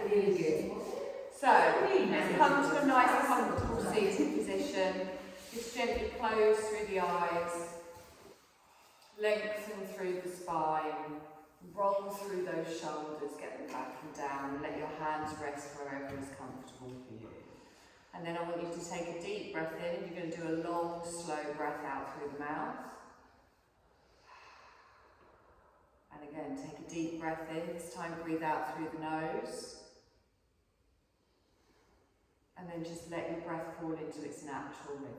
really good. So, let's come to a nice comfortable seated position. Just gently close through the eyes, lengthen through the spine, roll through those shoulders, get them back and down, and let your hands rest wherever is comfortable for you. And then I want you to take a deep breath in, and you're going to do a long, slow breath out through the mouth. And again, take a deep breath in, this time breathe out through the nose. And then just let your breath fall into its natural rhythm.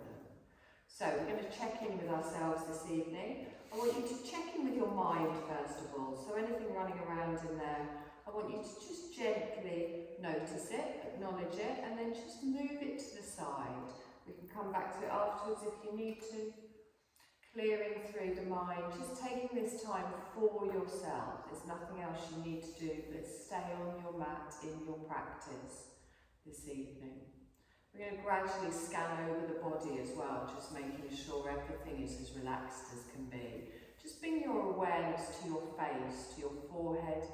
So we're going to check in with ourselves this evening. I want you to check in with your mind first of all. So anything running around in there, I want you to just gently notice it, acknowledge it, and then just move it to the side. We can come back to it afterwards if you need to. Clearing through the mind, just taking this time for yourself. There's nothing else you need to do but stay on your mat in your practice this evening. We're going to gradually scan over the body as well, just making sure everything is as relaxed as can be. Just bring your awareness to your face, to your forehead,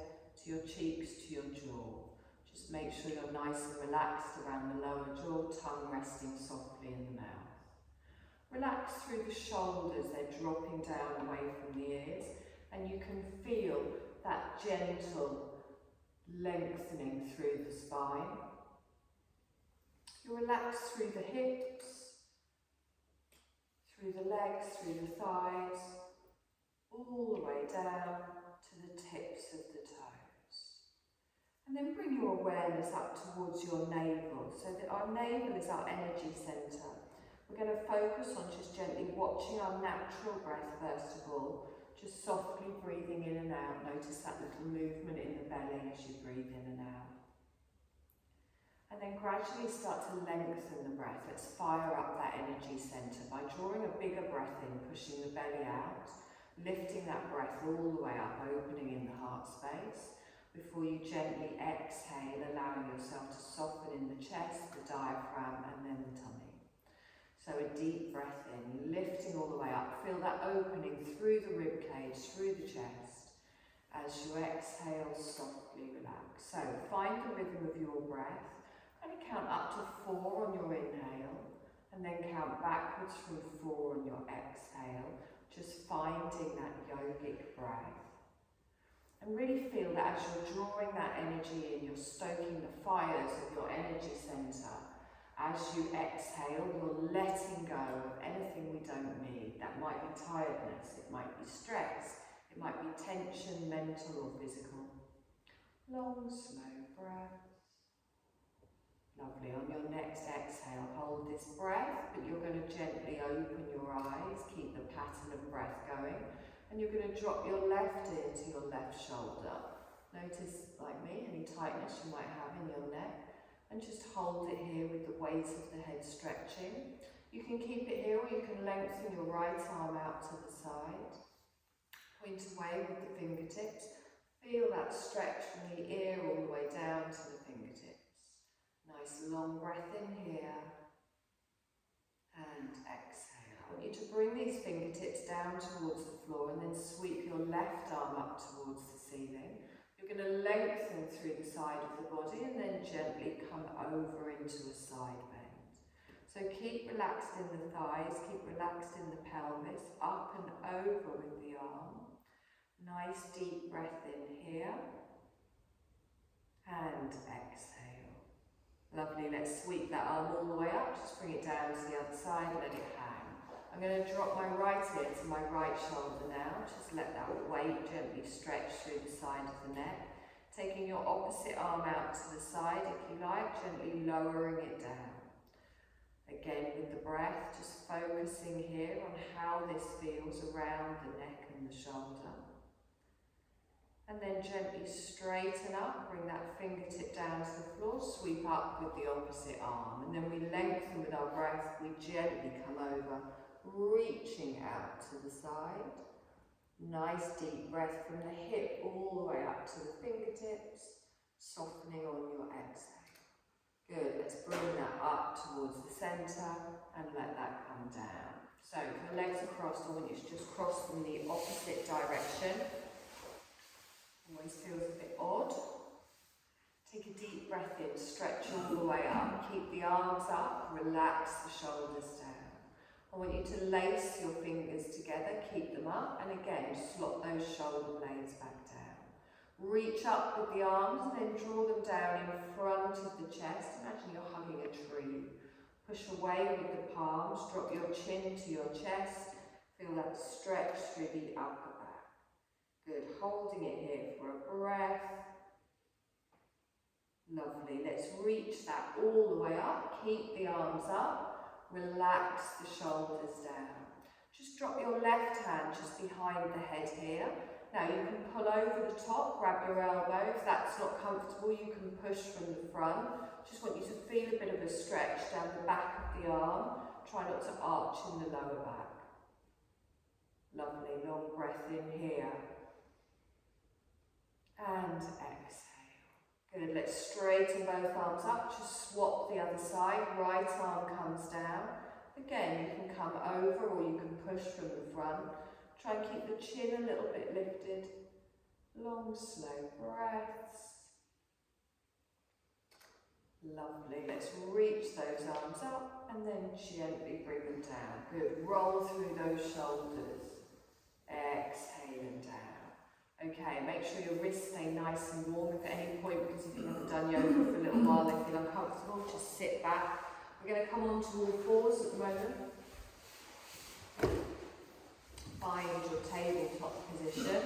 to your cheeks, to your jaw. Just make sure you're nice and relaxed around the lower jaw, tongue resting softly in the mouth. Relax through the shoulders, they're dropping down away from the ears, and you can feel that gentle lengthening through the spine. You relax through the hips, through the legs, through the thighs, all the way down to the tips of the toes. And then bring your awareness up towards your navel, so that our navel is our energy centre. We're going to focus on just gently watching our natural breath first of all, just softly breathing in and out. Notice that little movement in the belly as you breathe in and out. And then gradually start to lengthen the breath. Let's fire up that energy centre by drawing a bigger breath in, pushing the belly out, lifting that breath all the way up, opening in the heart space. Before you gently exhale, allowing yourself to soften in the chest, the diaphragm, and then the tummy. So a deep breath in, lifting all the way up. Feel that opening through the rib cage, through the chest. As you exhale, softly relax. So find the rhythm of your breath. And count up to 4 on your inhale, and then count backwards from 4 on your exhale, just finding that yogic breath. And really feel that as you're drawing that energy in, you're stoking the fires of your energy centre. As you exhale, you're letting go of anything we don't need. That might be tiredness, it might be stress, it might be tension, mental or physical. Long, slow breath. Lovely. On your next exhale, hold this breath, but you're going to gently open your eyes, keep the pattern of breath going, and you're going to drop your left ear to your left shoulder. Notice, like me, any tightness you might have in your neck, and just hold it here with the weight of the head stretching. You can keep it here, or you can lengthen your right arm out to the side. Point away with the fingertips. Feel that stretch from the ear all the way down to the fingertips. Nice long breath in here, and exhale. I want you to bring these fingertips down towards the floor and then sweep your left arm up towards the ceiling. You're going to lengthen through the side of the body and then gently come over into a side bend. So keep relaxed in the thighs, keep relaxed in the pelvis, up and over with the arm. Nice deep breath in here, and exhale. Lovely, let's sweep that arm all the way up, just bring it down to the other side, let it hang. I'm going to drop my right ear to my right shoulder now, just let that weight gently stretch through the side of the neck. Taking your opposite arm out to the side, if you like, gently lowering it down. Again with the breath, just focusing here on how this feels around the neck and the shoulder. And then gently straighten up, bring that fingertip down to the floor, sweep up with the opposite arm. And then we lengthen with our breath, we gently come over, reaching out to the side. Nice deep breath from the hip all the way up to the fingertips, softening on your exhale. Good, let's bring that up towards the centre and let that come down. So if your legs are crossed, I want you to just cross them the opposite direction. Always feels a bit odd. Take Take a deep breath in, stretch all the way up. Keep the arms up, relax the shoulders down. I want you to lace your fingers together, keep them up, and again, slot those shoulder blades back down. Reach up with the arms and then draw them down in front of the chest. Imagine you're hugging a tree. Push away with the palms, drop your chin to your chest. Feel that stretch through the upper back. Good, holding it here for a breath. Lovely, let's reach that all the way up. Keep the arms up, relax the shoulders down. Just drop your left hand just behind the head here. Now you can pull over the top, grab your elbow. If that's not comfortable, you can push from the front. Just want you to feel a bit of a stretch down the back of the arm. Try not to arch in the lower back. Lovely, long breath in here. And exhale. Good, let's straighten both arms up. Just swap the other side. Right arm comes down. Again, you can come over or you can push from the front. Try and keep the chin a little bit lifted. Long, slow breaths. Lovely. Let's reach those arms up and then gently bring them down. Good. Roll through those shoulders. Exhaling down. Okay, make sure your wrists stay nice and warm if at any point, because if you haven't done yoga for a little while, they feel uncomfortable, just sit back. We're going to come on to all fours at the moment. Find your tabletop position.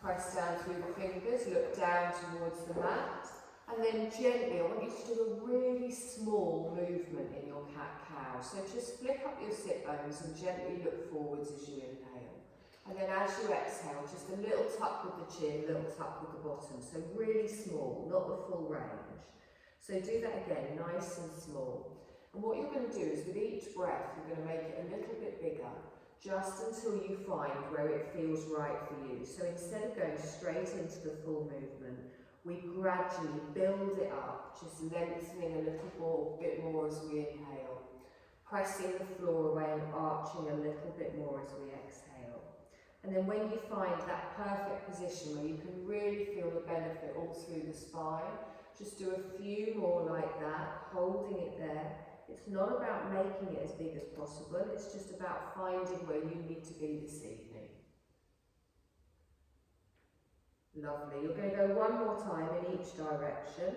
Press down through the fingers, look down towards the mat, and then gently, I want you to do a really small movement in your cat-cow. So just flick up your sit bones and gently look forwards as you inhale. And then as you exhale, just a little tuck with the chin, a little tuck with the bottom. So really small, not the full range. So do that again, nice and small. And what you're going to do is with each breath, you're going to make it a little bit bigger, just until you find where it feels right for you. So instead of going straight into the full movement, we gradually build it up, just lengthening a little bit more as we inhale, pressing the floor away and arching a little bit more as we exhale. And then when you find that perfect position where you can really feel the benefit all through the spine, just do a few more like that, holding it there. It's not about making it as big as possible, it's just about finding where you need to be this evening. Lovely. You're going to go one more time in each direction.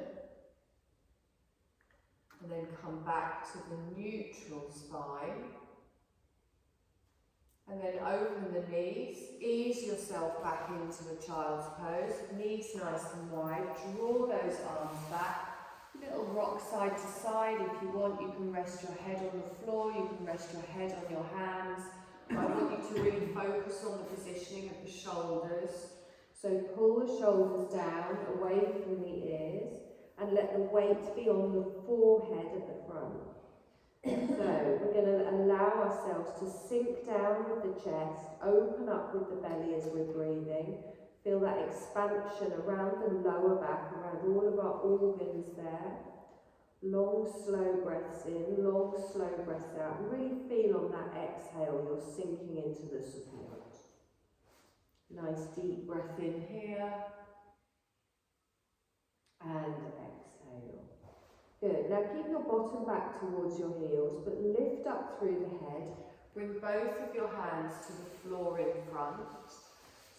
And then come back to the neutral spine. And then open the knees. Ease yourself back into a child's pose. Knees nice and wide. Draw those arms back. Little rock side to side. If you want, you can rest your head on the floor. You can rest your head on your hands. I want you to really focus on the positioning of the shoulders. So pull the shoulders down, away from the ears, and let the weight be on the forehead at the front. So we're going to allow ourselves to sink down with the chest, open up with the belly as we're breathing. Feel that expansion around the lower back, around all of our organs there. Long, slow breaths in, long, slow breaths out. And really feel on that exhale, you're sinking into the support. Nice deep breath in here. And exhale. Good. Now keep your bottom back towards your heels, but lift up through the head. Bring both of your hands to the floor in front.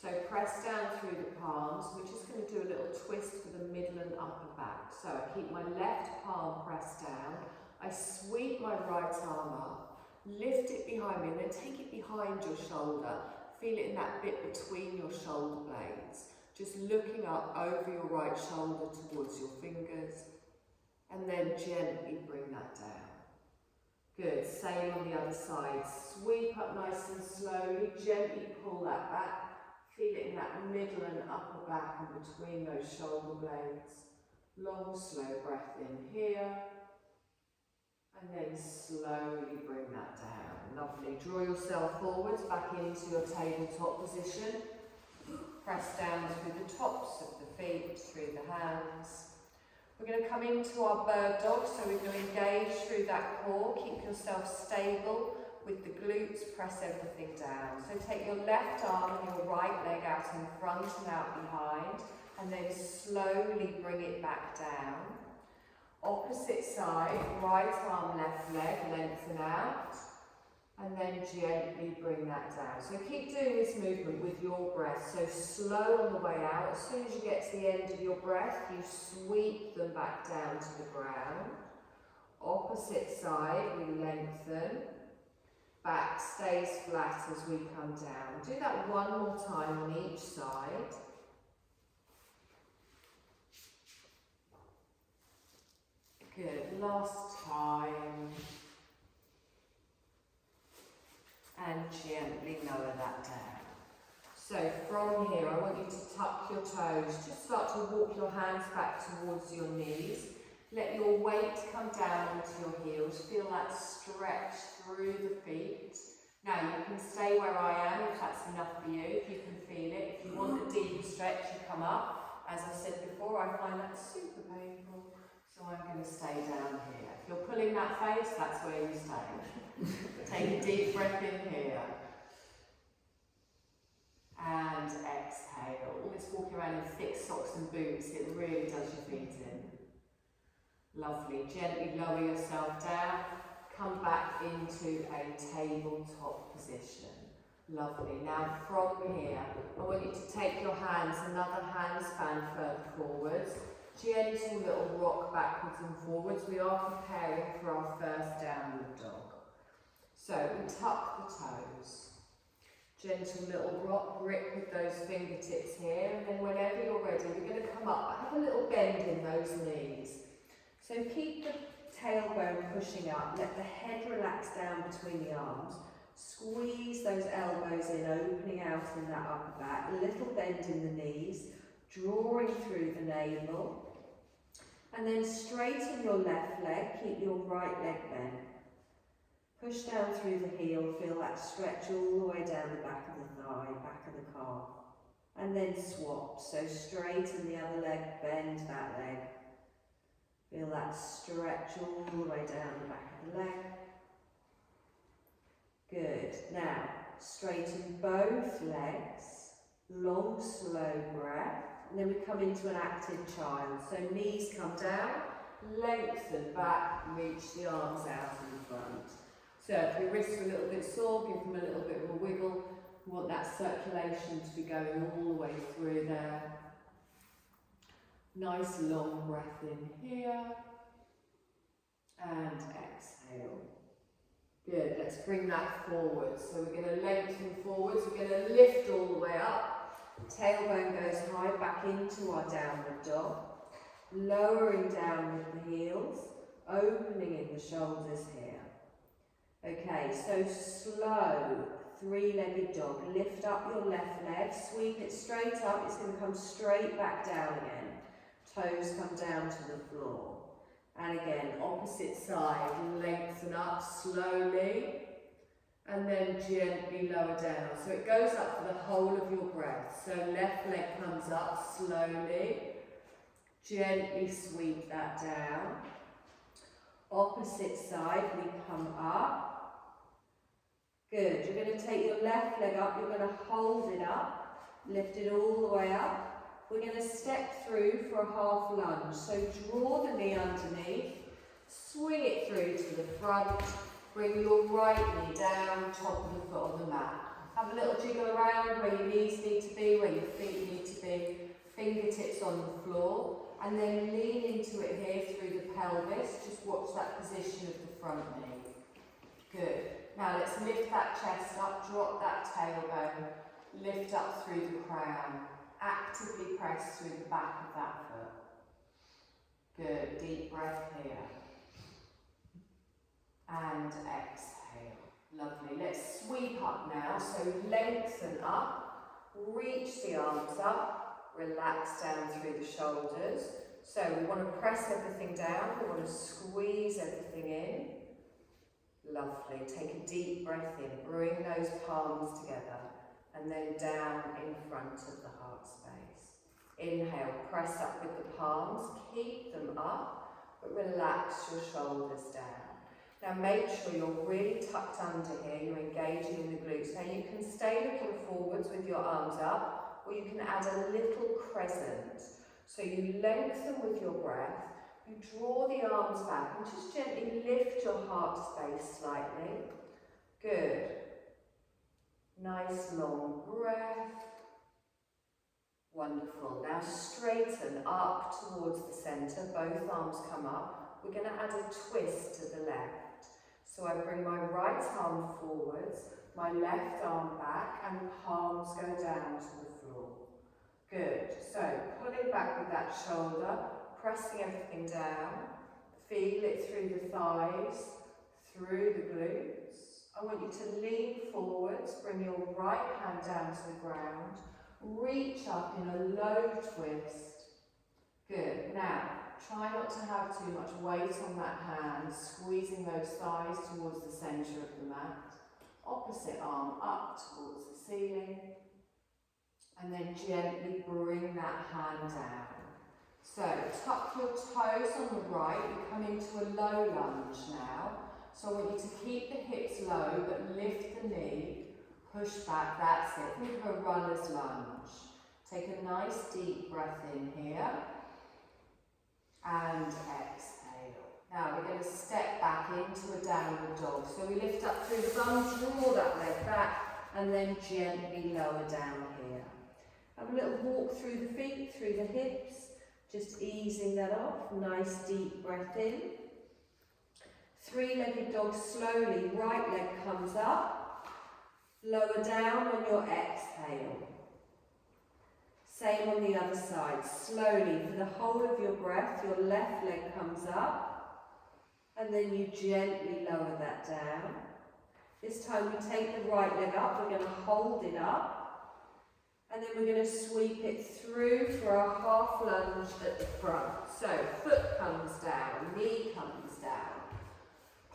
So press down through the palms. We're just going to do a little twist for the middle and upper back. So I keep my left palm pressed down. I sweep my right arm up, lift it behind me, and then take it behind your shoulder. Feel it in that bit between your shoulder blades. Just looking up over your right shoulder towards your fingers. And then gently bring that down. Good, same on the other side. Sweep up nice and slowly, gently pull that back. Feel it in that middle and upper back and between those shoulder blades. Long, slow breath in here. And then slowly bring that down. Lovely. Draw yourself forwards back into your tabletop position. Press down through the tops of the feet, through the hands. We're going to come into our bird dog, so we're going to engage through that core. Keep yourself stable. with the glutes, press everything down. So take your left arm and your right leg out in front and out behind, and then slowly bring it back down. Opposite side, right arm, left leg, lengthen out, and then gently bring that down. So keep doing this movement with your breath. So slow on the way out. As soon as you get to the end of your breath, you sweep them back down to the ground. Opposite side, we lengthen. Back stays flat as we come down. Do that one more time on each side. Good, last time. And gently lower that down. So from here, I want you to tuck your toes. Just start to walk your hands back towards your knees. Let your weight come down onto your heels. Feel that stretch through the feet. Now you can stay where I am if that's enough for you, if you can feel it. If you want a deeper stretch, you come up. As I said before, I find that super painful. So I'm going to stay down here. If you're pulling that face, that's where you stay. Take a deep breath in here. And exhale. All this walking around in thick socks and boots, it really does your feet in. Lovely. Gently lower yourself down. Come back into a tabletop position. Lovely. Now from here, I want you to take your hands, another handspan further forwards. Gentle little rock backwards and forwards. We are preparing for our first downward dog. So we tuck the toes. Gentle little rock, grip with those fingertips here, and then whenever you're ready, we're going to come up. Have a little bend in those knees. So keep the tailbone pushing up, let the head relax down between the arms. Squeeze those elbows in, opening out in that upper back. A little bend in the knees, drawing through the navel. And then straighten your left leg, keep your right leg bent. Push down through the heel, feel that stretch all the way down the back of the thigh, back of the calf. And then swap, so straighten the other leg, bend that leg. Feel that stretch all the way down the back of the leg. Good. Now, straighten both legs. Long, slow breath. And then we come into an active child. So knees come down, lengthen back, reach the arms out in front. So if your wrists are a little bit sore, give them a little bit of a wiggle. We want that circulation to be going all the way through there. Nice long breath in here. And exhale. Good, let's bring that forward. So we're going to lengthen forwards, we're going to lift all the way up. Tailbone goes high, back into our downward dog. Lowering down with the heels, opening in the shoulders here. Okay, so slow, three-legged dog. Lift up your left leg, sweep it straight up, it's going to come straight back down again. Toes come down to the floor. And again, opposite side, lengthen up slowly. And then gently lower down. So it goes up for the whole of your breath. So left leg comes up slowly. Gently sweep that down. Opposite side, we come up. Good. You're going to take your left leg up. You're going to hold it up. Lift it all the way up. We're going to step through for a half lunge. So draw the knee underneath. Swing it through to the front. Bring your right knee down, top of the foot on the mat. Have a little jiggle around where your knees need to be, where your feet need to be. Fingertips on the floor. And then lean into it here through the pelvis. Just watch that position of the front knee. Good. Now let's lift that chest up, drop that tailbone. Lift up through the crown. Actively press through the back of that foot. Good. Deep breath here. And exhale. Lovely. Let's sweep up now. So lengthen up, reach the arms up, relax down through the shoulders. So we want to press everything down, we want to squeeze everything in. Lovely. Take a deep breath in, bring those palms together, and then down in front of the heart space. Inhale, press up with the palms, keep them up, but relax your shoulders down. Now make sure you're really tucked under here, you're engaging in the glutes. Now you can stay looking forwards with your arms up, or you can add a little crescent. So you lengthen with your breath, you draw the arms back and just gently lift your heart space slightly. Good. Nice long breath. Wonderful. Now straighten up towards the centre, both arms come up. We're going to add a twist to the left. So I bring my right arm forwards, my left arm back, and palms go down to the floor. Good. So pulling back with that shoulder, pressing everything down. Feel it through the thighs, through the glutes. I want you to lean forwards, bring your right hand down to the ground, reach up in a low twist. Good. Now, try not to have too much weight on that hand, squeezing those thighs towards the centre of the mat. Opposite arm up towards the ceiling. And then gently bring that hand down. So, tuck your toes on the right, you come into a low lunge now. So I want you to keep the hips low, but lift the knee, push back, that's it. Think of a runner's lunge. Take a nice deep breath in here. And exhale. Now we're going to step back into a downward dog. So we lift up through the bum, draw that leg back, and then gently lower down here. Have a little walk through the feet, through the hips, just easing that off. Nice deep breath in. Three-legged dog slowly, right leg comes up, lower down on your exhale. Same on the other side, slowly, for the whole of your breath, your left leg comes up, and then you gently lower that down. This time we take the right leg up, we're going to hold it up, and then we're going to sweep it through for our half lunge at the front. So, foot comes down, knee comes down.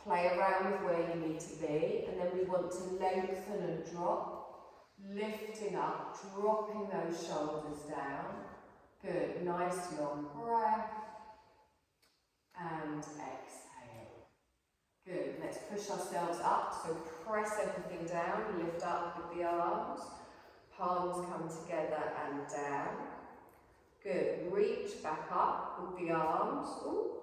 Play around with where you need to be, and then we want to lengthen and drop, lifting up, dropping those shoulders down. Good, nice long breath, and exhale. Good, let's push ourselves up, so press everything down, lift up with the arms, palms come together and down. Good, reach back up with the arms. Ooh.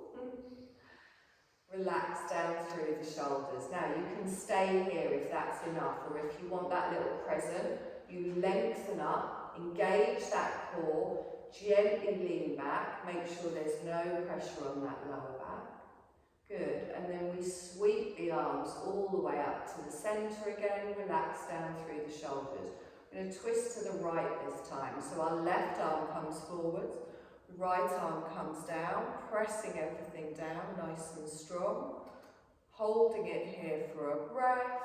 Relax down through the shoulders. Now you can stay here if that's enough, or if you want that little crescent, you lengthen up, engage that core, gently lean back, make sure there's no pressure on that lower back. Good, and then we sweep the arms all the way up to the centre again, relax down through the shoulders. We're going to twist to the right this time, so our left arm comes forwards, right arm comes down, pressing everything down nice and strong, holding it here for a breath.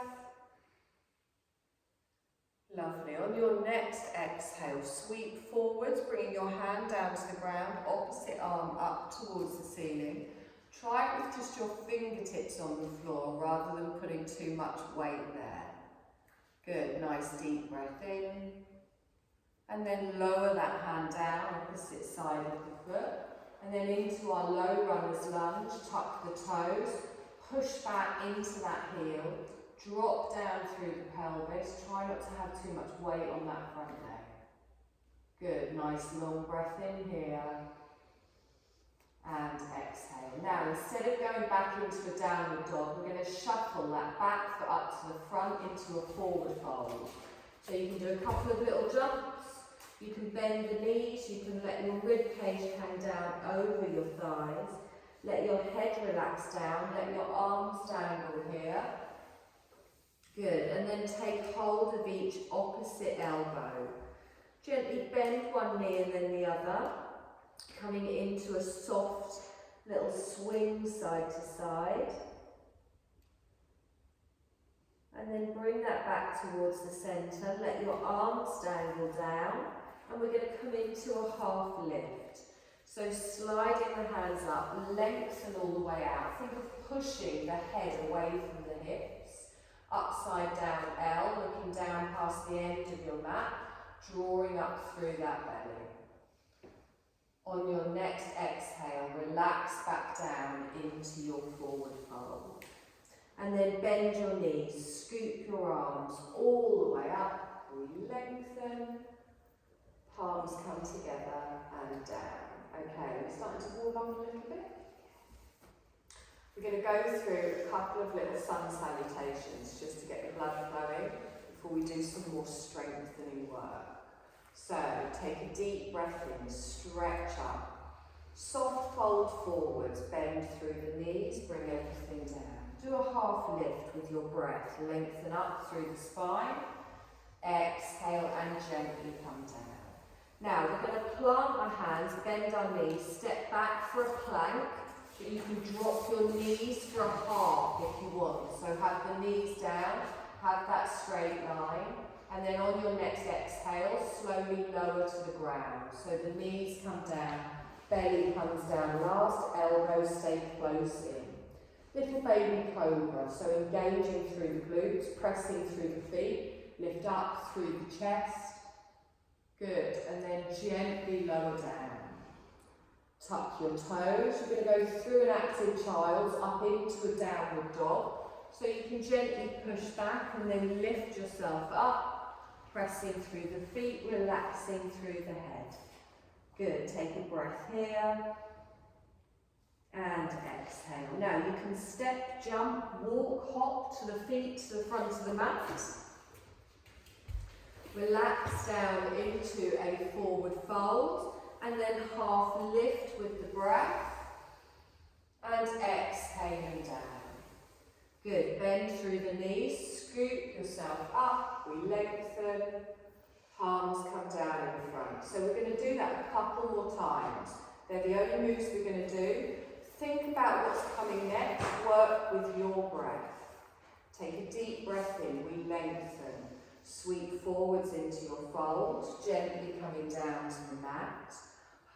Lovely. On your next exhale, sweep forwards, bringing your hand down to the ground, opposite arm up towards the ceiling. Try it with just your fingertips on the floor rather than putting too much weight there. Good, nice deep breath in. And then lower that hand down, opposite side of the foot. And then into our low runner's lunge, tuck the toes, push back into that heel, drop down through the pelvis. Try not to have too much weight on that front leg. Good, nice long breath in here. And exhale. Now, instead of going back into a downward dog, we're going to shuffle that back foot up to the front into a forward fold. So you can do a couple of little jumps. You can bend the knees, you can let your rib cage hang down over your thighs. Let your head relax down, let your arms dangle here. Good, and then take hold of each opposite elbow. Gently bend one knee and then the other, coming into a soft little swing side to side. And then bring that back towards the centre, let your arms dangle down. And we're going to come into a half lift. So sliding the hands up, lengthen all the way out. Think of pushing the head away from the hips. Upside down L, looking down past the end of your mat, drawing up through that belly. On your next exhale, relax back down into your forward fold. And then bend your knees, scoop your arms all the way up, we lengthen, palms come together and down. Okay, we're starting to warm up a little bit. We're going to go through a couple of little sun salutations just to get the blood flowing before we do some more strengthening work. So take a deep breath in, stretch up, soft fold forwards, bend through the knees, bring everything down. Do a half lift with your breath, lengthen up through the spine, exhale and gently come down. Now we're going to plant our hands, bend our knees, step back for a plank, but you can drop your knees for a half if you want. So have the knees down, have that straight line, and then on your next exhale, slowly lower to the ground. So the knees come down, belly comes down last, elbows stay close in. Little baby cobra, so engaging through the glutes, pressing through the feet, lift up through the chest. Good, and then gently lower down. Tuck your toes. You're going to go through an active child up into a downward dog. So you can gently push back and then lift yourself up, pressing through the feet, relaxing through the head. Good, take a breath here. And exhale. Now you can step, jump, walk, hop to the feet, to the front of the mat. Relax down into a forward fold and then half lift with the breath and exhaling down. Good, bend through the knees, scoop yourself up, we lengthen, palms come down in front. So we're going to do that a couple more times. They're the only moves we're going to do. Think about what's coming next, work with your breath. Take a deep breath in, we lengthen. Sweep forwards into your fold, gently coming down to the mat.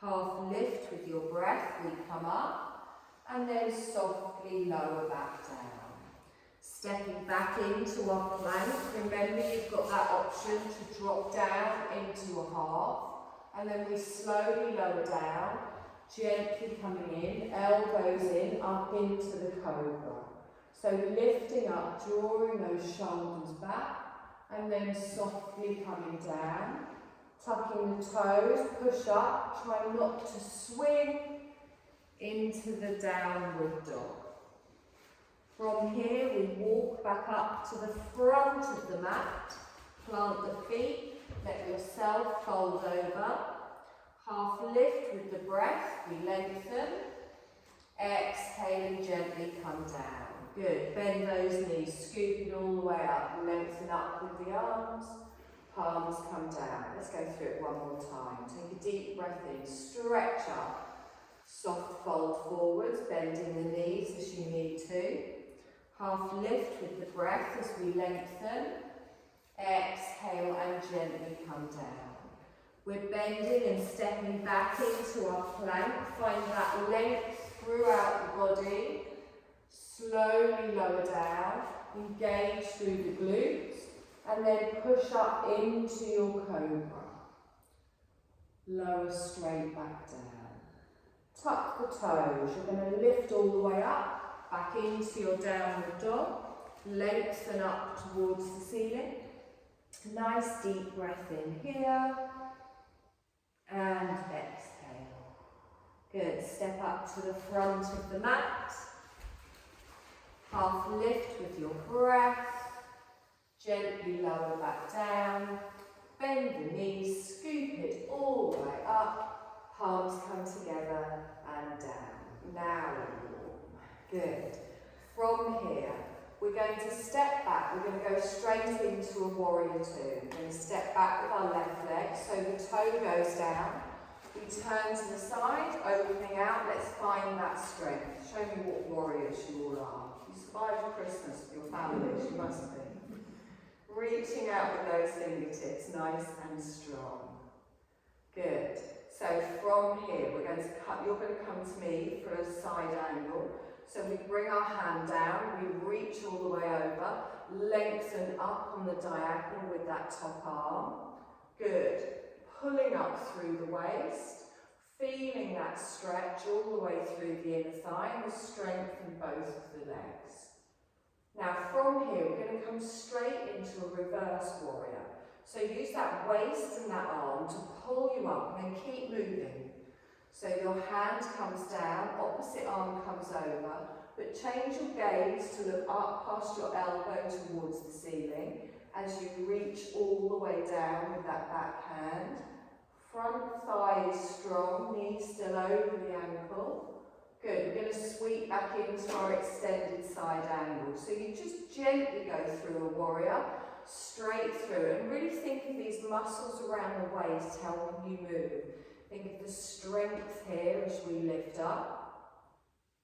Half lift with your breath, we come up, and then softly lower back down. Stepping back into our plank, remember you've got that option to drop down into a half, and then we slowly lower down, gently coming in, elbows in, up into the cobra. So lifting up, drawing those shoulders back, and then softly coming down, tucking the toes, push up, try not to swing into the downward dog. From here we walk back up to the front of the mat, plant the feet, let yourself fold over, half lift with the breath, we lengthen, exhaling gently come down. Good, bend those knees, scoop it all the way up, lengthen up with the arms, palms come down. Let's go through it one more time. Take a deep breath in, stretch up, soft fold forwards, bending the knees as you need to. Half lift with the breath as we lengthen, exhale and gently come down. We're bending and stepping back into our plank, find that length throughout the body. Slowly lower down, engage through the glutes, and then push up into your cobra. Lower straight back down. Tuck the toes, you're going to lift all the way up, back into your downward dog, lengthen up towards the ceiling. Nice deep breath in here, and exhale. Good, step up to the front of the mat. Half lift with your breath, gently lower back down, bend the knees, scoop it all the way up, palms come together and down. Now we're warm. Good. From here, we're going to step back, we're going to go straight into a warrior two. We're going to step back with our left leg, so the toe goes down. We turn to the side, opening out, let's find that strength. Show me what warriors you all are. You survived Christmas with your families, you must be. Reaching out with those fingertips, nice and strong. Good. So from here, you're going to come to me for a side angle. So we bring our hand down, we reach all the way over, lengthen up on the diagonal with that top arm. Good. Pulling up through the waist, feeling that stretch all the way through the inner thigh, and the strength in both of the legs. Now from here, we're going to come straight into a reverse warrior. So use that waist and that arm to pull you up and then keep moving. So your hand comes down, opposite arm comes over, but change your gaze to look up past your elbow towards the ceiling as you reach all the way down with that back hand. Front thigh is strong, knees still over the ankle. Good, we're going to sweep back into our extended side angle. So you just gently go through a warrior, straight through, and really think of these muscles around the waist helping you move. Think of the strength here as we lift up.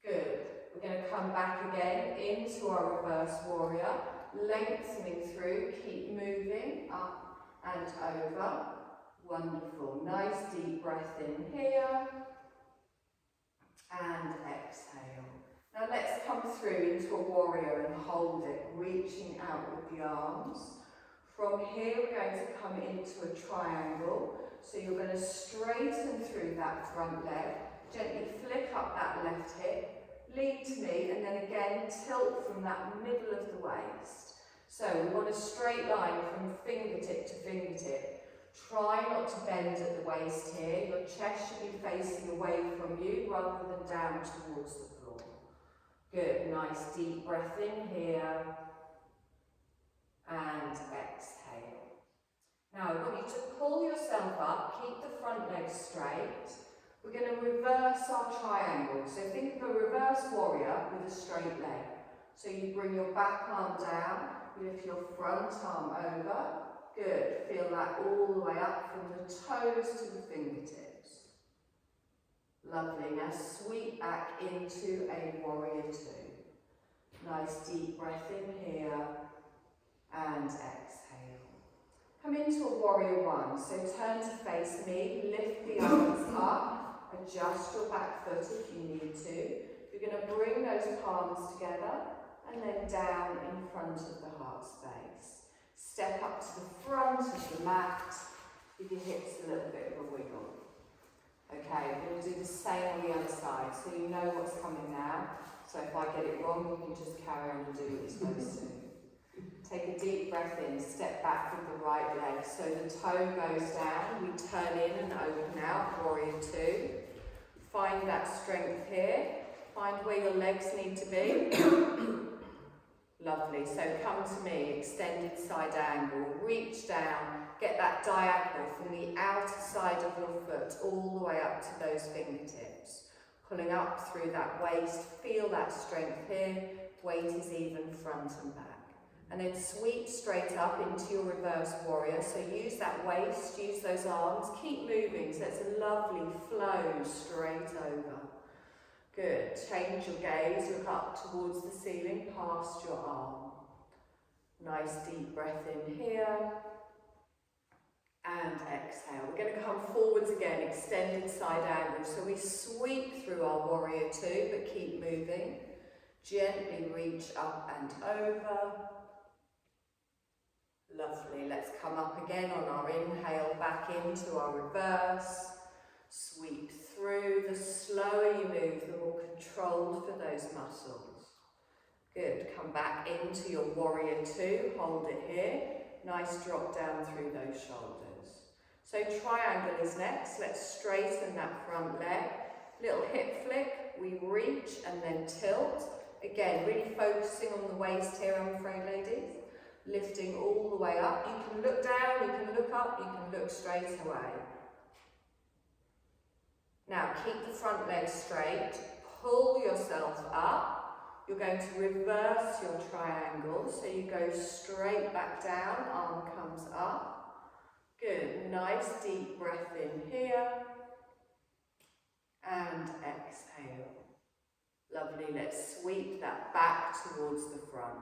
Good. We're going to come back again into our reverse warrior, lengthening through, keep moving up and over. Wonderful. Nice deep breath in here. And exhale. Now let's come through into a warrior and hold it, reaching out with the arms. From here we're going to come into a triangle. So you're going to straighten through that front leg, gently flick up that left hip, lean to me, and then again tilt from that middle of the waist. So we want a straight line from fingertip to fingertip. Try not to bend at the waist here. Your chest should be facing away from you rather than down towards the floor. Good, nice deep breath in here. And exhale. Now I want you to pull yourself up, keep the front leg straight. We're going to reverse our triangle. So think of a reverse warrior with a straight leg. So you bring your back arm down, you lift your front arm over. Good, feel that all the way up from the toes to the fingertips. Lovely, now sweep back into a warrior two. Nice deep breath in here and exhale. Come into a warrior one, so turn to face me, lift the arms up, adjust your back foot if you need to. You're going to bring those palms together and then down in front of the heart space. Step up to the front of the mat, give your hips a little bit of a wiggle. Okay, we're going to do the same on the other side, so you know what's coming now. So if I get it wrong, you can just carry on and do what you're supposed to. Take a deep breath in, step back with the right leg. So the toe goes down, we turn in and open out, warrior two. Find that strength here. Find where your legs need to be. Lovely, so come to me, extended side angle, reach down, get that diagonal from the outer side of your foot all the way up to those fingertips. Pulling up through that waist, feel that strength here, weight is even front and back. And then sweep straight up into your reverse warrior, so use that waist, use those arms, keep moving, so it's a lovely flow straight over. Good, change your gaze, look up towards the ceiling, past your arm. Nice deep breath in here. And exhale. We're going to come forwards again, extended side angle. So we sweep through our warrior two, but keep moving. Gently reach up and over. Lovely, let's come up again on our inhale, back into our reverse. Sweep through. The slower you move, the more controlled for those muscles. Good, come back into your warrior two, hold it here. Nice drop down through those shoulders. So triangle is next. Let's straighten that front leg. Little hip flick, we reach and then tilt. Again, really focusing on the waist here, I'm afraid, ladies. Lifting all the way up. You can look down, you can look up, you can look straight away. Now keep the front leg straight, pull yourself up. You're going to reverse your triangle, so you go straight back down, arm comes up. Good, nice deep breath in here. And exhale. Lovely, let's sweep that back towards the front.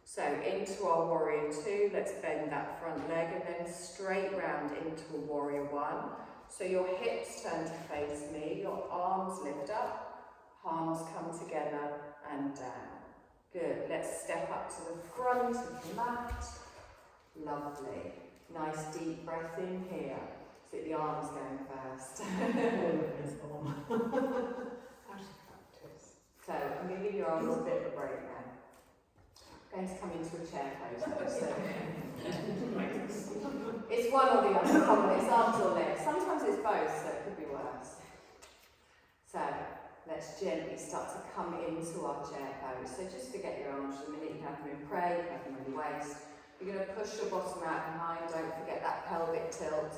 So into our warrior two, let's bend that front leg and then straight round into a warrior one. So your hips turn to face me, your arms lift up, palms come together and down. Good, let's step up to the front of the mat. Lovely. Nice deep breath in here. Is it the arms going first? So I'm going to give your arms a bit of a break now. going to come into a chair pose now, so it's one or the other. It's arms or legs. Sometimes it's both, so it could be worse. So let's gently start to come into our chair pose. So just forget your arms for a minute. You can have them in prayer, you can have them on your waist. You're going to push your bottom out behind. Don't forget that pelvic tilt.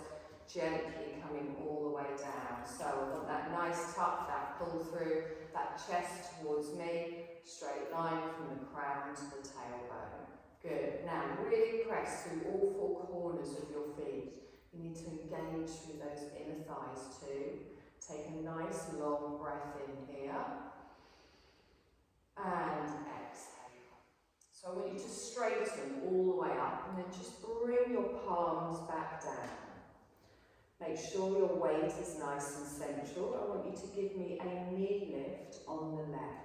Gently coming all the way down. So I want that nice tuck, that pull through, that chest towards me. Straight line from the crown to the tailbone. Good. Now really press through all four corners of your feet. You need to engage through those inner thighs too. Take a nice long breath in here. And exhale. So I want you to straighten all the way up and then just bring your palms back down. Make sure your weight is nice and central. I want you to give me a knee lift on the left.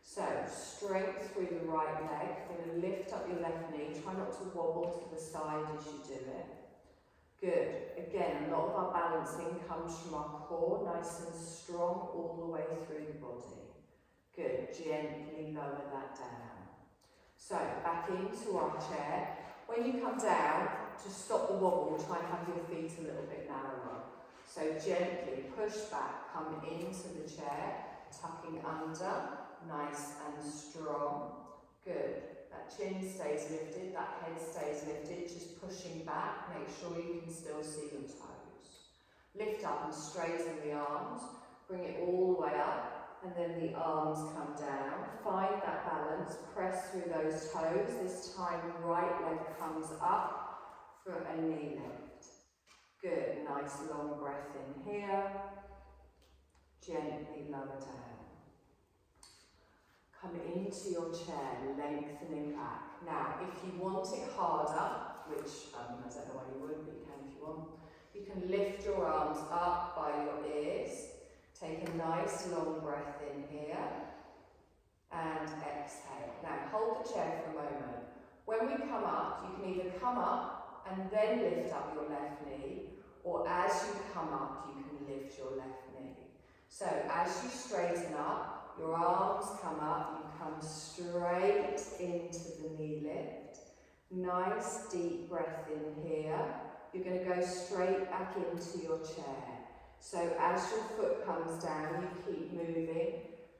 So, strength through the right leg. You're going to lift up your left knee. Try not to wobble to the side as you do it. Good. Again, a lot of our balancing comes from our core, nice and strong all the way through the body. Good. Gently lower that down. So, back into our chair. When you come down, to stop the wobble, try and have your feet a little bit narrower. So, gently push back, come into the chair, tucking under. Nice and strong. Good. That chin stays lifted, that head stays lifted, just pushing back. Make sure you can still see your toes. Lift up and straighten the arms. Bring it all the way up, and then the arms come down. Find that balance. Press through those toes. This time, right leg comes up for a knee lift. Good. Nice long breath in here. Gently lower down. Come into your chair, lengthening back. Now, if you want it harder, which I don't know why you wouldn't, but you can if you want, you can lift your arms up by your ears. Take a nice long breath in here. And exhale. Now, hold the chair for a moment. When we come up, you can either come up and then lift up your left knee, or as you come up, you can lift your left knee. So, as you straighten up, your arms come up, you come straight into the knee lift. Nice deep breath in here. You're going to go straight back into your chair. So as your foot comes down, you keep moving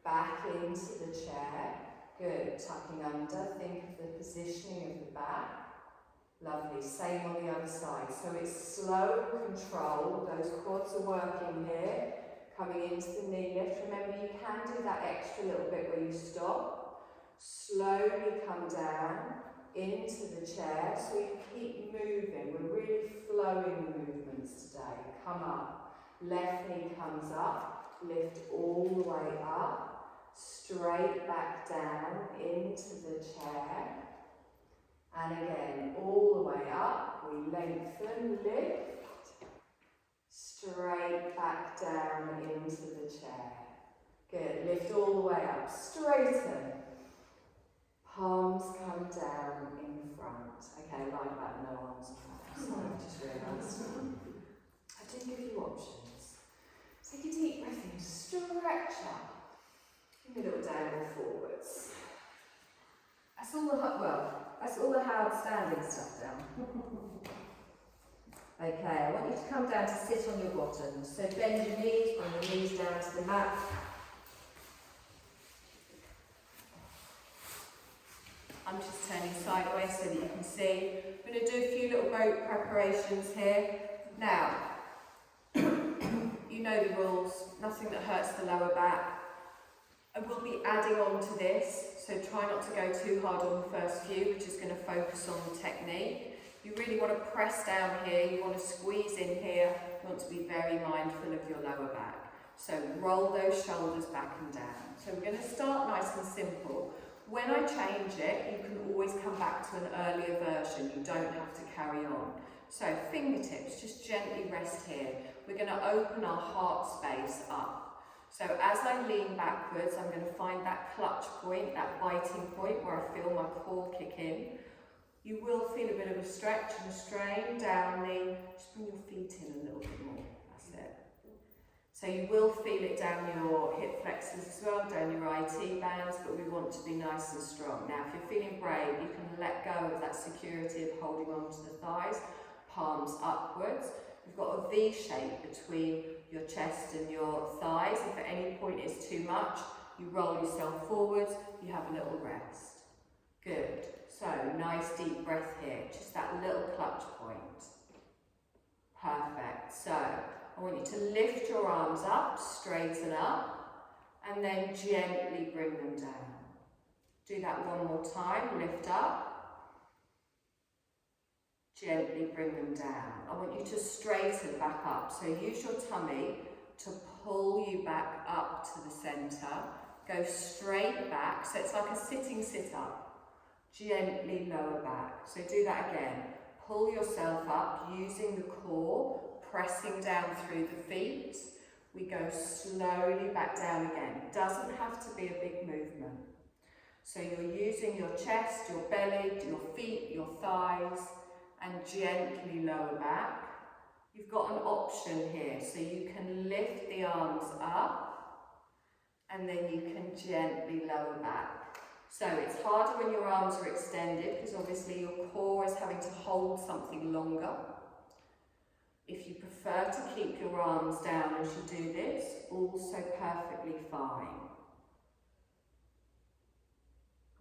back into the chair. Good. Tucking under. Think of the positioning of the back. Lovely. Same on the other side. So it's slow control. Those quads are working here. Coming into the knee lift. Remember, you can do that extra little bit where you stop. Slowly come down into the chair. So you keep moving. We're really flowing movements today. Come up. Left knee comes up. Lift all the way up. Straight back down into the chair. And again, all the way up. We lengthen, lift. Straight back down into the chair. Good. Lift all the way up. Straighten. Palms come down in front. Okay, like that, no arms in front. Sorry, I just realised. I do give you options. Take a deep breath in. Stretch up. Give me a little downward forwards. That's all the hard standing stuff down. Okay, I want you to come down to sit on your bottom. So bend your knees, bring your knees down to the mat. I'm just turning sideways so that you can see. I'm going to do a few little boat preparations here. Now, you know the rules, nothing that hurts the lower back. I will be adding on to this, so try not to go too hard on the first few. We're just going to focus on the technique. You really want to press down here, you want to squeeze in here, you want to be very mindful of your lower back. So roll those shoulders back and down. So we're going to start nice and simple. When I change it, you can always come back to an earlier version, you don't have to carry on. So fingertips, just gently rest here. We're going to open our heart space up. So as I lean backwards, I'm going to find that clutch point, that biting point where I feel my core kick in. You will feel a bit of a stretch and a strain down the, just bring your feet in a little bit more, that's it. So you will feel it down your hip flexors as well, down your IT bands, but we want to be nice and strong. Now, if you're feeling brave, you can let go of that security of holding on to the thighs, palms upwards. You've got a V shape between your chest and your thighs. If at any point it's too much, you roll yourself forwards, you have a little rest. Good. So, nice deep breath here, just that little clutch point. Perfect. So, I want you to lift your arms up, straighten up, and then gently bring them down. Do that one more time. Lift up, gently bring them down. I want you to straighten back up. So use your tummy to pull you back up to the centre. Go straight back. So it's like a sitting sit-up. Gently lower back. So do that again. Pull yourself up using the core, pressing down through the feet. We go slowly back down again. It doesn't have to be a big movement. So you're using your chest, your belly, your feet, your thighs, and gently lower back. You've got an option here, so you can lift the arms up, and then you can gently lower back. So it's harder when your arms are extended, because obviously your core is having to hold something longer. If you prefer to keep your arms down as you do this, also perfectly fine.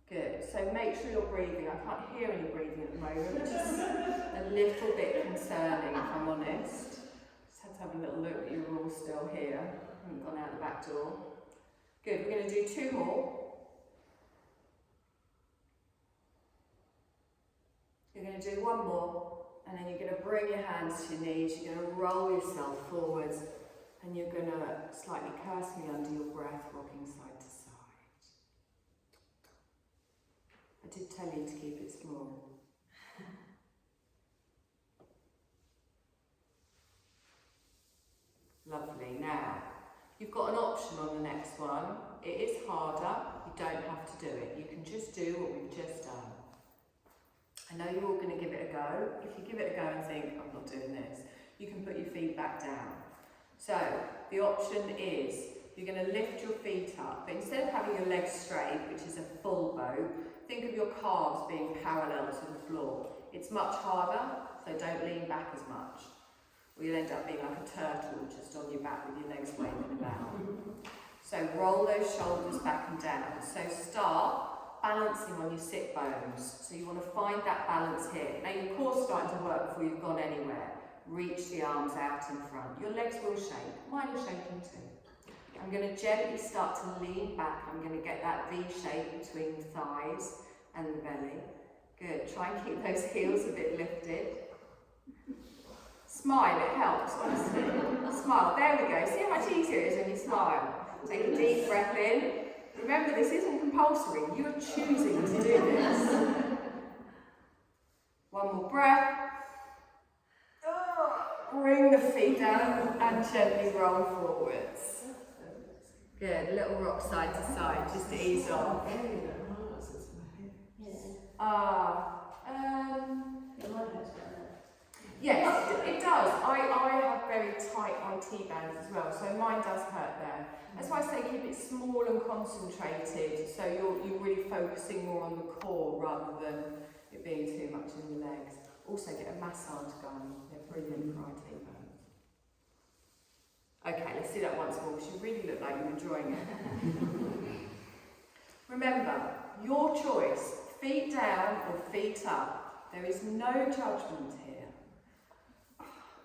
Good, so make sure you're breathing. I can't hear any breathing at the moment, which is a little bit concerning if I'm honest. Just had to have a little look that you were all still here. Haven't gone out the back door. Good, we're going to do 2 more. You're going to do 1 more, and then you're going to bring your hands to your knees, you're going to roll yourself forwards, and you're going to slightly curse me under your breath, rocking side to side. I did tell you to keep it small. Lovely. Now, you've got an option on the next one. It is harder, you don't have to do it. You can just do what we've just done. I know you're all going to give it a go. If you give it a go and think, I'm not doing this, you can put your feet back down. So, the option is, you're going to lift your feet up, but instead of having your legs straight, which is a full boat, think of your calves being parallel to the floor. It's much harder, so don't lean back as much. Or you'll end up being like a turtle just on your back with your legs waving about. So roll those shoulders back and down. So start balancing on your sit bones. So you want to find that balance here. Now your core's starting to work before you've gone anywhere. Reach the arms out in front. Your legs will shake. Mine are shaking too. I'm going to gently start to lean back. I'm going to get that V shape between the thighs and the belly. Good. Try and keep those heels a bit lifted. Smile, it helps, honestly. Smile. There we go. See how much easier it is when you smile. Take a deep breath in. Remember, this isn't compulsory. You are choosing to do this. 1 more breath. Bring the feet down and gently roll forwards. Good. A little rock side to side, just to ease off. Yes, it does. I have very tight IT bands as well, so mine does hurt there. That's why I say keep it small and concentrated, so you're really focusing more on the core rather than it being too much in the legs. Also get a massage gun, they're brilliant for IT bands. Okay, let's do that once more, because you really look like you're enjoying it. Remember, your choice, feet down or feet up. There is no judgment here.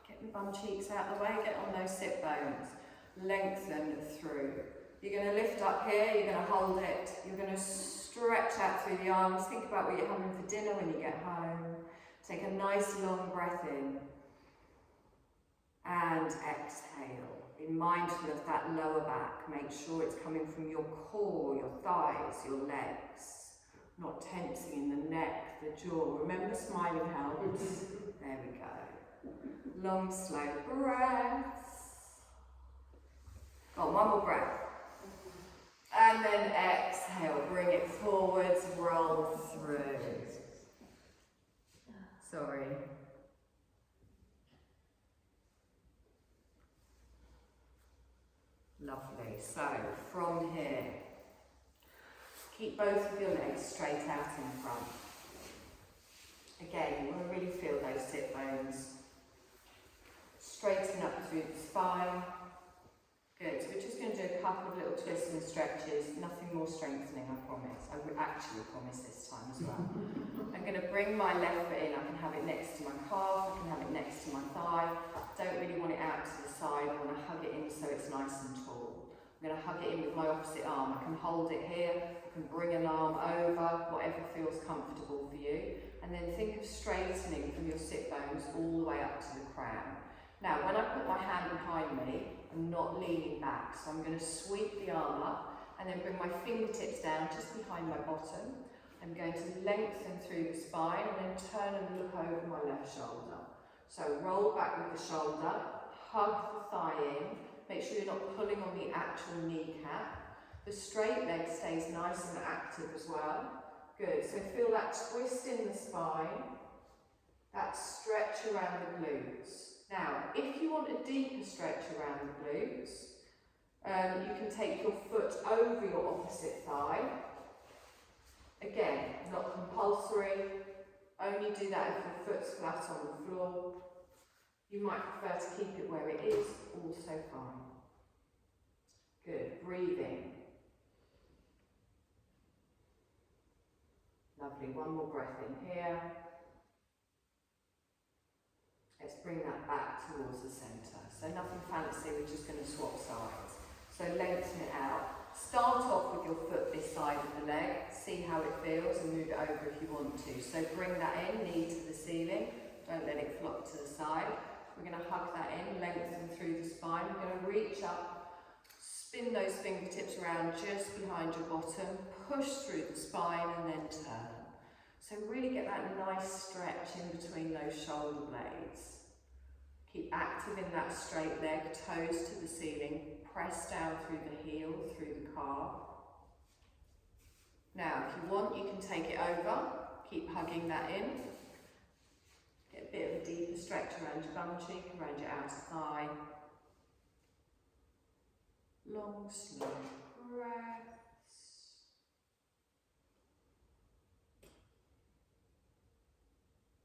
Get the bum cheeks out of the way, get on those sit bones. Lengthen through. You're going to lift up here, you're going to hold it, you're going to stretch out through the arms. Think about what you're having for dinner when you get home. Take a nice long breath in. And exhale. Be mindful of that lower back. Make sure it's coming from your core, your thighs, your legs. Not tensing in the neck, the jaw. Remember, smiling helps. There we go. Long, slow breaths. Got 1 more breath. And then exhale, bring it forwards, roll through. Sorry. Lovely. So from here, keep both of your legs straight out in front. Again, you want to really feel those sit bones. Straighten up through the spine. Good. So we're just going to do a couple of little twists and stretches. Nothing more strengthening, I promise. I would actually promise this time as well. I'm going to bring my left foot in. I can have it next to my calf. I can have it next to my thigh. Don't really want it out to the side. I want to hug it in so it's nice and tall. I'm going to hug it in with my opposite arm. I can hold it here. I can bring an arm over, whatever feels comfortable for you. And then think of straightening from your sit bones all the way up to the crown. Now, when I put my hand behind me, I'm not leaning back, so I'm going to sweep the arm up and then bring my fingertips down just behind my bottom. I'm going to lengthen through the spine and then turn and look over my left shoulder. So roll back with the shoulder, hug the thigh in, make sure you're not pulling on the actual kneecap. The straight leg stays nice and active as well. Good, so feel that twist in the spine, that stretch around the glutes. Now, if you want a deeper stretch around the glutes, you can take your foot over your opposite thigh. Again, not compulsory, only do that if your foot's flat on the floor. You might prefer to keep it where it is, also fine. Good, breathing. Lovely, one more breath in here. Let's bring that back towards the centre. So nothing fancy, we're just going to swap sides. So lengthen it out. Start off with your foot this side of the leg, see how it feels and move it over if you want to. So bring that in, knee to the ceiling, don't let it flop to the side. We're going to hug that in, lengthen through the spine. We're going to reach up, spin those fingertips around just behind your bottom, push through the spine and then turn. So really get that nice stretch in between those shoulder blades. Keep active in that straight leg, toes to the ceiling, press down through the heel, through the calf. Now, if you want, you can take it over, keep hugging that in. Get a bit of a deeper stretch around your bum cheek, around your outer thigh. Long, slow breath.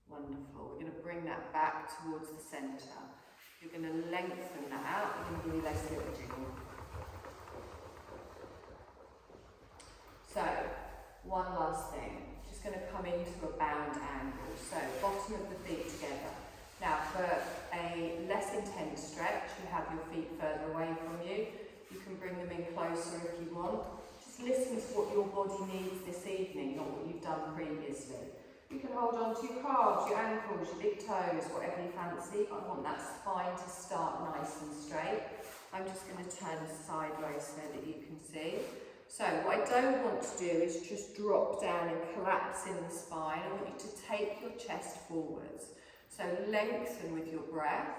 Wonderful. We're going to bring that back towards the centre. You're going to lengthen that out. We're going to give you less little jiggle. So, one last thing. Just going to come into a bound angle. So, bottom of the feet together. Now, for a less intense stretch, you have your feet further away from you. You can bring them in closer if you want. Just listen to what your body needs this evening, not what you've done previously. You can hold on to your calves, your ankles, your big toes, whatever you fancy. I want that spine to start nice and straight. I'm just going to turn sideways so that you can see. So what I don't want to do is just drop down and collapse in the spine. I want you to take your chest forwards. So lengthen with your breath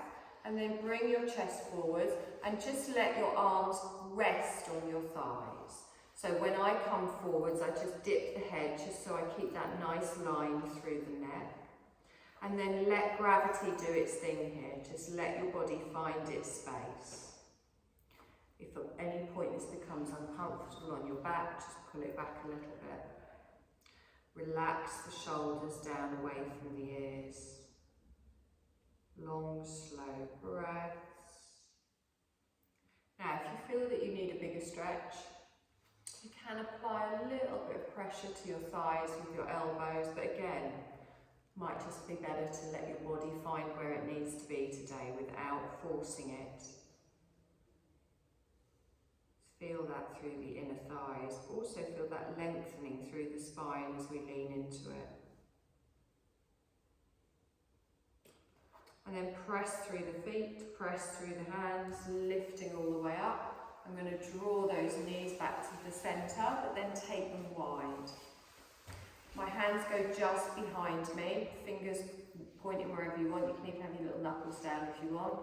and then bring your chest forwards and just let your arms rest on your thighs. So when I come forwards, I just dip the head just so I keep that nice line through the neck. And then let gravity do its thing here. Just let your body find its space. If at any point this becomes uncomfortable on your back, just pull it back a little bit. Relax the shoulders down away from the ears. Long, slow breaths. Now, if you feel that you need a bigger stretch, you can apply a little bit of pressure to your thighs with your elbows, but again, might just be better to let your body find where it needs to be today without forcing it. Feel that through the inner thighs, also feel that lengthening through the spine as we lean into it. And then press through the feet, press through the hands, lifting all the way up. I'm going to draw those knees back to the centre, but then take them wide. My hands go just behind me, fingers pointing wherever you want. You can even have your little knuckles down if you want.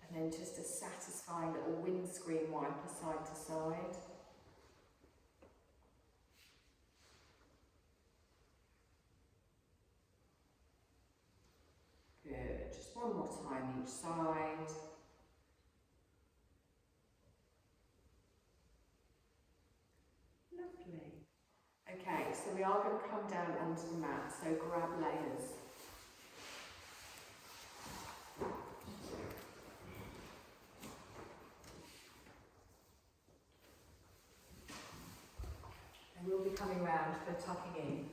And then just a satisfying little windscreen wiper side to side. Good, just one more time each side. so we are going to come down onto the mat, so grab layers. And we'll be coming round for tucking in.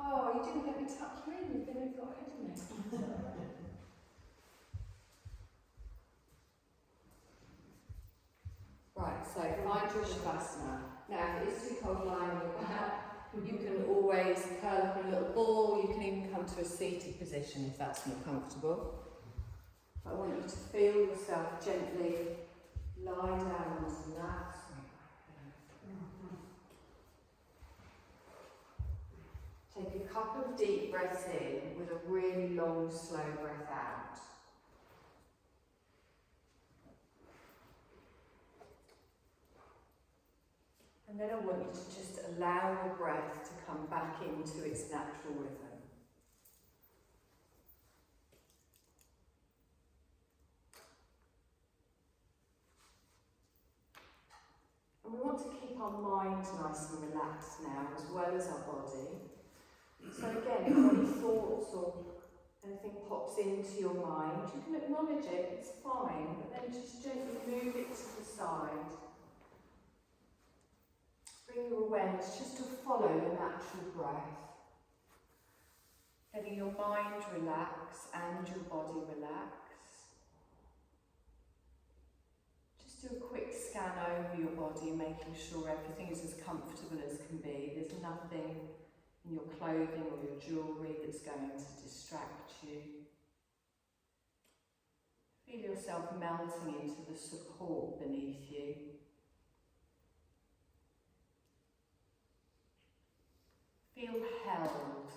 Oh, you didn't let me tuck you in, you've been got ahead of me. Right, so find your Shavasana. Now, if it is too cold lying on your back, you can always curl up in a little ball, you can even come to a seated position if that's more comfortable. But I want you to feel yourself gently lie down onto the mat. Take a couple of deep breaths in with a really long, slow breath out. And then I want you to just allow your breath to come back into its natural rhythm. And we want to keep our mind nice and relaxed now, as well as our body. So again, if any thoughts or anything pops into your mind, you can acknowledge it, it's fine, but then just gently move it to the side. Bring your awareness just to follow the natural breath. Letting your mind relax and your body relax. Just do a quick scan over your body, making sure everything is as comfortable as can be. There's nothing in your clothing or your jewellery that's going to distract you. Feel yourself melting into the support beneath you. Feel held.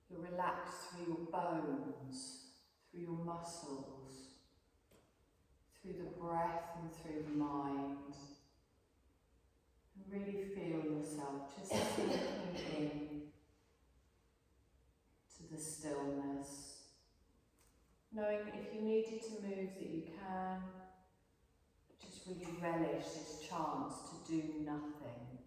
You're relaxed through your bones, through your muscles, through the breath and through the mind. And really feel yourself just sinking in to the stillness. Knowing that if you needed to move that you can, just really relish this chance to do nothing.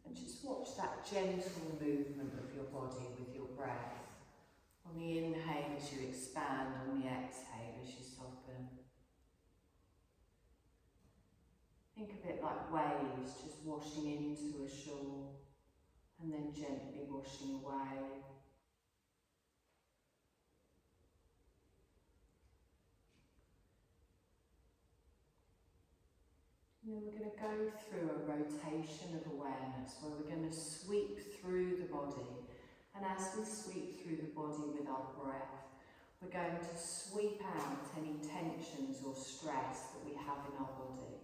And just watch that gentle movement of your body with your breath. On the inhale as you expand, on the exhale as you soften. Think of it like waves just washing into a shore and then gently washing away. And then we're going to go through a rotation of awareness where we're going to sweep through the body. And as we sweep through the body with our breath, we're going to sweep out any tensions or stress that we have in our body.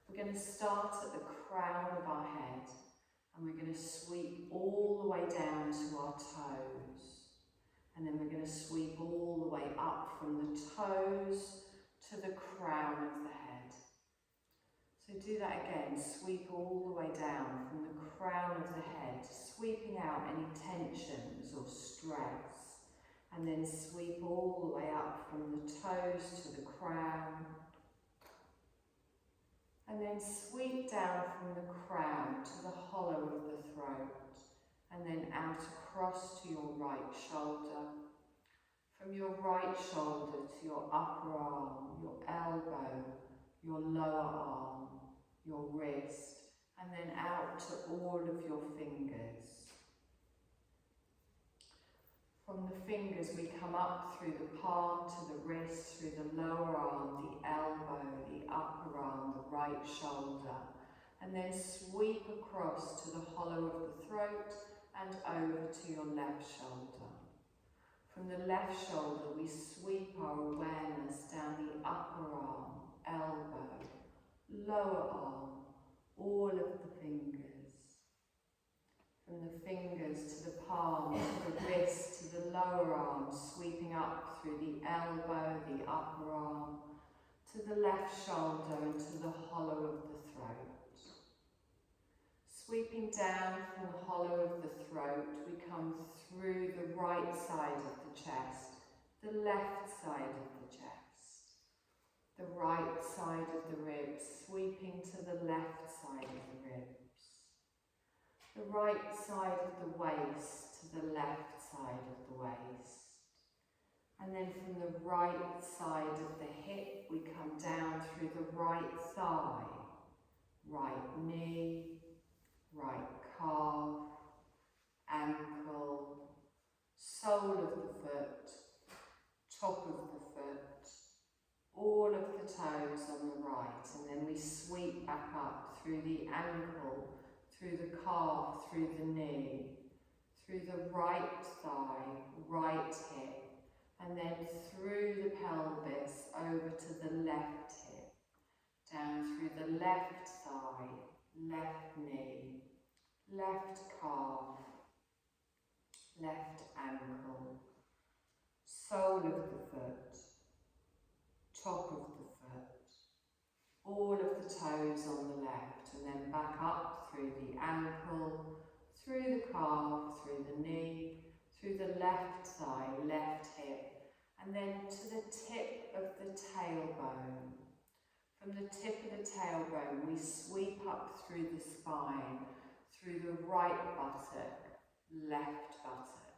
We're going to start at the crown of our head and we're going to sweep all the way down to our toes. And then we're going to sweep all the way up from the toes to the crown of the head. So do that again, sweep all the way down from the crown of the head, sweeping out any tensions or stress, and then sweep all the way up from the toes to the crown, and then sweep down from the crown to the hollow of the throat, and then out across to your right shoulder. From your right shoulder to your upper arm, your elbow, your lower arm, your wrist, and then out to all of your fingers. From the fingers we come up through the palm to the wrist, through the lower arm, the elbow, the upper arm, the right shoulder, and then sweep across to the hollow of the throat and over to your left shoulder. From the left shoulder we sweep our awareness down the upper arm, elbow, lower arm, all of the fingers. From the fingers to the palm, to the wrist, to the lower arm, sweeping up through the elbow, the upper arm, to the left shoulder and to the hollow of the throat. Sweeping down from the hollow of the throat, we come through the right side of the chest, the left side of the chest, the right side of the ribs, sweeping to the left side of the ribs. The right side of the waist to the left side of the waist. And then from the right side of the hip, we come down through the right thigh, right knee, right calf, ankle, sole of the foot, top of the foot, all of the toes on the right. And then we sweep back up through the ankle, through the calf, through the knee, through the right thigh, right hip, and then through the pelvis over to the left hip, down through the left thigh, left knee, left calf, left ankle, sole of the foot, top of the foot, all of the toes on the left, and then back up through the ankle, through the calf, through the knee, through the left thigh, left hip, and then to the tip of the tailbone. From the tip of the tailbone, we sweep up through the spine, through the right buttock, left buttock,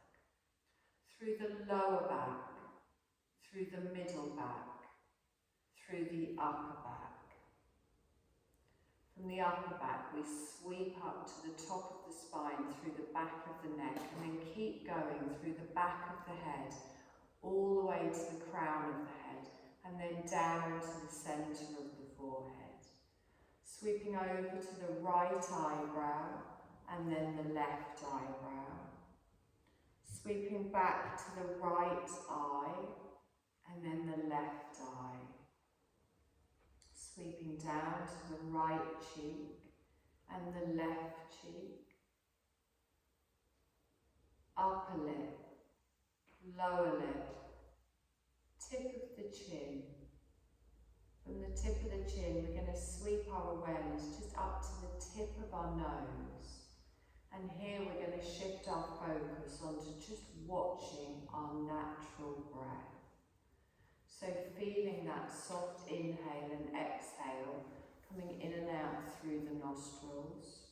through the lower back, through the middle back, through the upper back. From the upper back, we sweep up to the top of the spine, through the back of the neck, and then keep going through the back of the head, all the way to the crown of the head, and then down to the centre of the forehead. Sweeping over to the right eyebrow, and then the left eyebrow. Sweeping back to the right eye, and then the left eye. Sweeping down to the right cheek and the left cheek, upper lip, lower lip, tip of the chin. From the tip of the chin, we're going to sweep our awareness just up to the tip of our nose. And here we're going to shift our focus onto just watching our natural breath. So feeling that soft inhale and exhale coming in and out through the nostrils.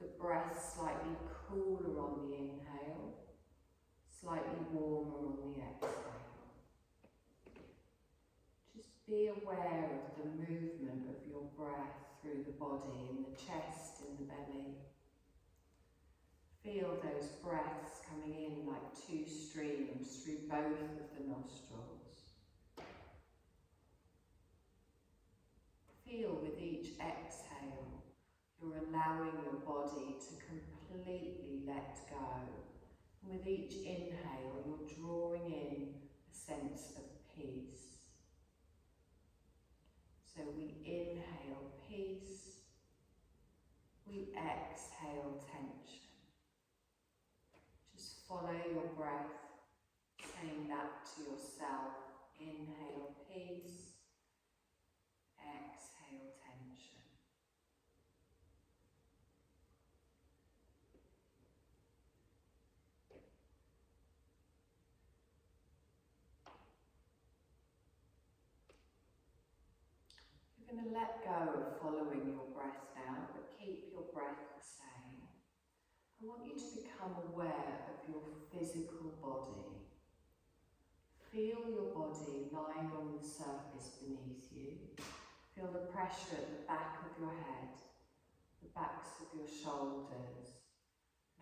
The breath slightly cooler on the inhale, slightly warmer on the exhale. Just be aware of the movement of your breath through the body, in the chest, in the belly. Feel those breaths coming in like two streams through both of the nostrils. Feel with each exhale, you're allowing your body to completely let go. And with each inhale, you're drawing in a sense of peace. So we inhale peace, we exhale tension. Just follow your breath, saying that to yourself. Inhale peace, exhale tension. You're going to let go of following your breath now, but keep your breath the same. I want you to become aware of your physical body. Feel your body lying on the surface beneath you. Feel the pressure at the back of your head, the backs of your shoulders,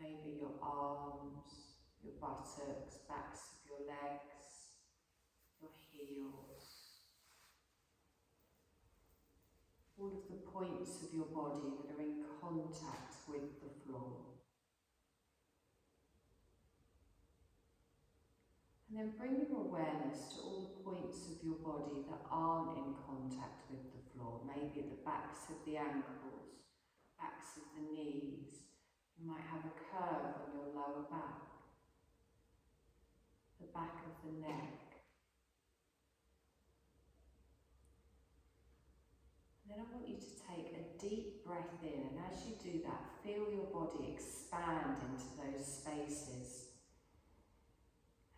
maybe your arms, your buttocks, backs of your legs, your heels. All of the points of your body that are in contact with the floor. And then bring your awareness to all the points of your body that aren't in contact with the floor. Maybe at the backs of the ankles, backs of the knees. You might have a curve on your lower back, the back of the neck. And then I want you to take a deep breath in, and as you do that, feel your body expand into those spaces.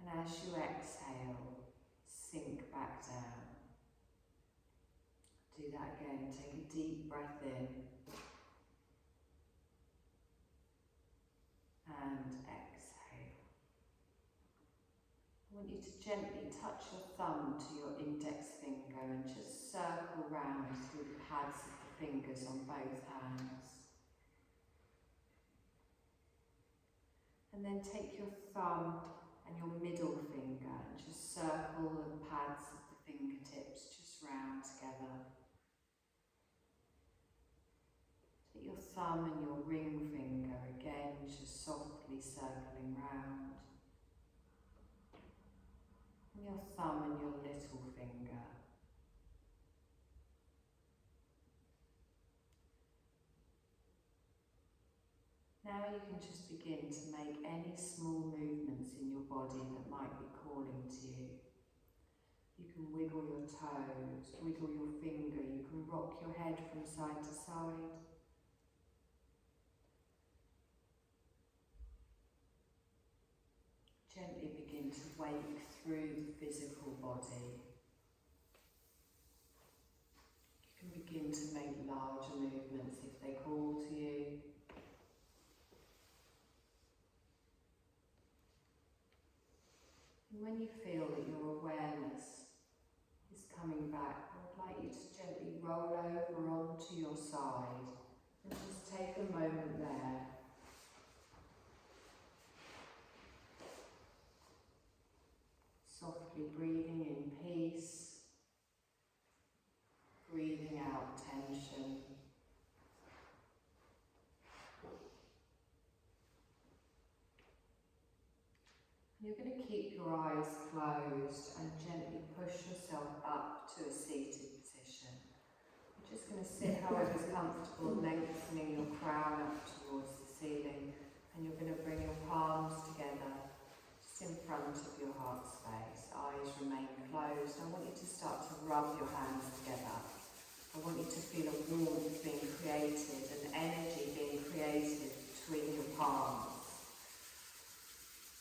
And as you exhale, sink back down. Do that again. Take a deep breath in. And exhale. I want you to gently touch your thumb to your index finger and just circle round through the pads of the fingers on both hands. And then take your thumb and your middle finger and just circle the pads of the fingertips just round together. Take your thumb and your ring finger again, just softly circling round. And your thumb and your little finger. Now you can just begin to make any small movements in your body that might be calling to you. You can wiggle your toes, wiggle your finger, you can rock your head from side to side. Gently begin to wake through the physical body. You can begin to make larger movements if they call to you. And when you feel that your awareness is coming back, I would like you to gently roll over onto your side and just take a moment there. Softly breathing in peace, breathing out tension. You're going to keep your eyes closed and gently push yourself up to a seated position. You're just going to sit however's comfortable, lengthening your crown up towards the ceiling, and you're going to bring your palms together just in front of your heart space. Eyes remain closed. I want you to start to rub your hands together. I want you to feel a warmth being created, an energy being created between your palms.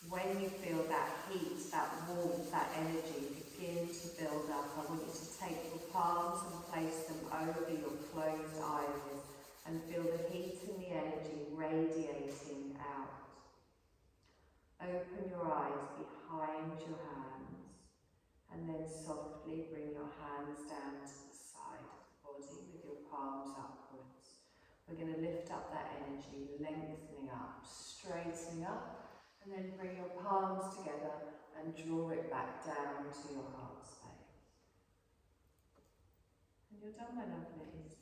When you feel that heat, that warmth, that energy begin to build up, I want you to take your palms and place them over your closed eyelids and feel the heat and the energy radiating out. Open your eyes behind your hands and then softly bring your hands down to the side of the body with your palms upwards. We're going to lift up that energy, lengthening up, straightening up. And then bring your palms together and draw it back down to your heart space. And you're done, my lovelies.